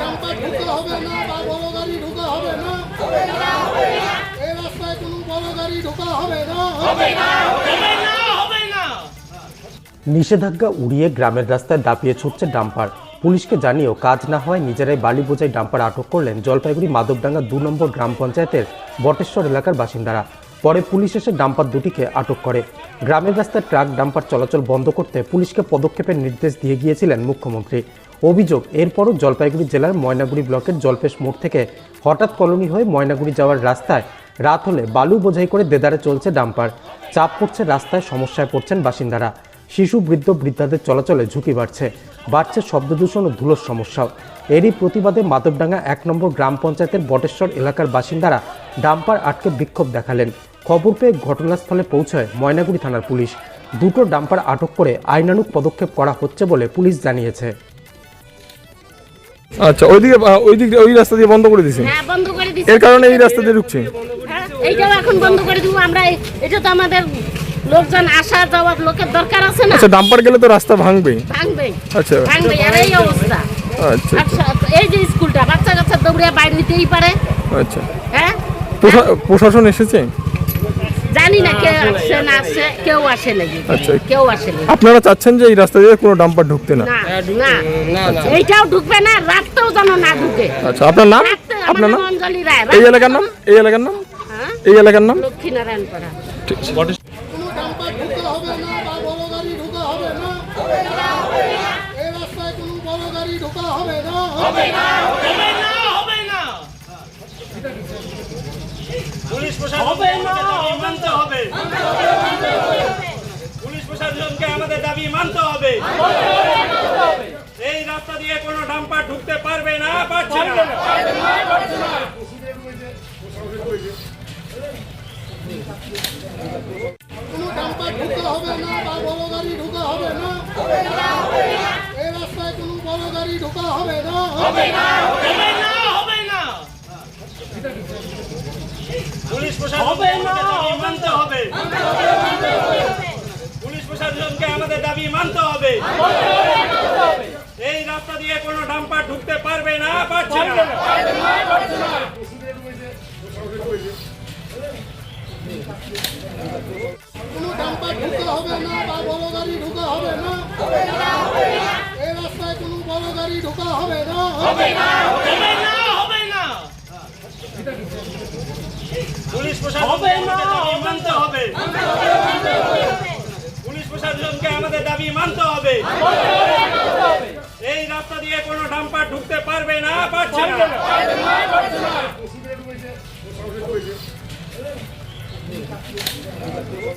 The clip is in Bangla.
ডাম্পার ঢুকতে হবে না বা বড় গাড়ি ঢোকা হবে না, এই রাস্তায় কোনো বড় গাড়ি ঢোকা হবে না। নিষেধাজ্ঞা উড়িয়ে গ্রামের রাস্তায় দাপিয়ে ছুটছে ডাম্পার। পুলিশকে জানিয়েও কাজ না হয় নিজেরাই বালি বোঝাই ডাম্পার আটক করলেন জলপাইগুড়ি মাধবডাঙ্গা 2 নম্বর গ্রাম পঞ্চায়েতের বটেশ্বর এলাকার বাসিন্দারা। পরে পুলিশ এসে ডাম্পার দুটিকে আটক করে। গ্রামের রাস্তায় ট্রাক ডাম্পার চলাচল বন্ধ করতে পুলিশকে পদক্ষেপের নির্দেশ দিয়ে গিয়েছিলেন মুখ্যমন্ত্রী। অভিযোগ, এরপরও জলপাইগুড়ি জেলার ময়নাগুড়ি ব্লকের জলপেশ মোড় থেকে হঠাৎ কলোনি হয়ে ময়নাগুড়ি যাওয়ার রাস্তায় রাত হলে বালু বোঝাই করে দেদারে চলছে ডাম্পার। চাপ পড়ছে রাস্তায়, সমস্যায় পড়ছেন বাসিন্দারা। শিশু, বৃদ্ধ, বৃদ্ধাদের চলাচলে ঝুঁকি বাড়ছে শব্দদূষণ ও ধুলোর সমস্যাও। এরই প্রতিবাদে মাধবডাঙ্গা 1 নম্বর গ্রাম পঞ্চায়েতের বটেশ্বর এলাকার বাসিন্দারা ডাম্পার আটকে বিক্ষোভ দেখালেন। খবর পেয়ে ঘটনাস্থলে পৌঁছায় ময়নাগুড়ি থানার পুলিশ। দুটো ডাম্পার আটক করে আইনানুগ পদক্ষেপ করা হচ্ছে বলে পুলিশ জানিয়েছে। আচ্ছা, ওই রাস্তা দিয়ে বন্ধ করে দিয়েছে? হ্যাঁ, বন্ধ করে দিয়েছে। এর কারণে এই রাস্তা দিয়ে ঢুকছে? হ্যাঁ, এইটাও এখন বন্ধ করে দিব আমরা। এটা তো আমাদের লোকজন আসা যাওয়ার লোকের দরকার আছে না। আচ্ছা, ডাম্পার গেলে তো রাস্তা ভাঙবে। আচ্ছা, ভাঙবে। আর এই অবস্থা। আচ্ছা, এই যে স্কুলটা বাচ্চা কাচ্চা দৌড়ে বাইরে নিতেই পারে। আচ্ছা, হ্যাঁ, প্রশাসন এসেছে? জানি না কে আসছে না আসছে, কেউ আসে নাকি। আচ্ছা, কেউ আসে না। আপনারা চাচ্ছেন যে এই রাস্তা দিয়ে কোনো ডাম্পার ঢুকতে না? না, এইটাও ঢুকবে না, রাতটাও যেন না ঢুকে। আচ্ছা, আপনার নাম? আপনার নাম? অঞ্জলি রায়। এই এলাকার নাম? এই এলাকার নাম? এই এলাকার নাম লক্ষ্মীনারায়ণপাড়া। কোনো ডাম্পার ঢুকতে হবে না বা বড় গাড়ি ঢোকা হবে না, এই রাস্তায় কোনো বড় গাড়ি ঢোকা হবে না। পুলিশ প্রশাসনকে মানতে হবে। পুলিশ প্রশাসনকে আমাদের দাবি মানতে হবে। এই রাস্তা দিয়ে কোনো ডাম্পার ঢুকতে পারবে না, পারছে না। কোনো ডাম্পার ঢুকতে হবে না বা বড় গাড়ি ঢোকা হবে না, এই রাস্তায় কোনো বড় গাড়ি ঢোকা হবে না। পুলিশ প্রশাসনকে মানতে হবে। পুলিশ প্রশাসনকে আমাদের দাবি মানতে হবে। এই রাস্তা দিয়ে কোনো ডাম্পার ঢুকতে পারবে না, পারছে না। কোনো ডাম্পার ঢুকতে হবে না বা বড় গাড়ি ঢোকা হবে না, এই রাস্তায় কোনো বড় গাড়ি ঢোকা হবে না। পুলিশ প্রশাসনকে মানতে হবে। পুলিশ প্রশাসনকে আমাদের দাবি মানতে হবে। এই রাস্তা দিয়ে কোনো ডাম্পার ঢুকতে পারবে না, পারছে না।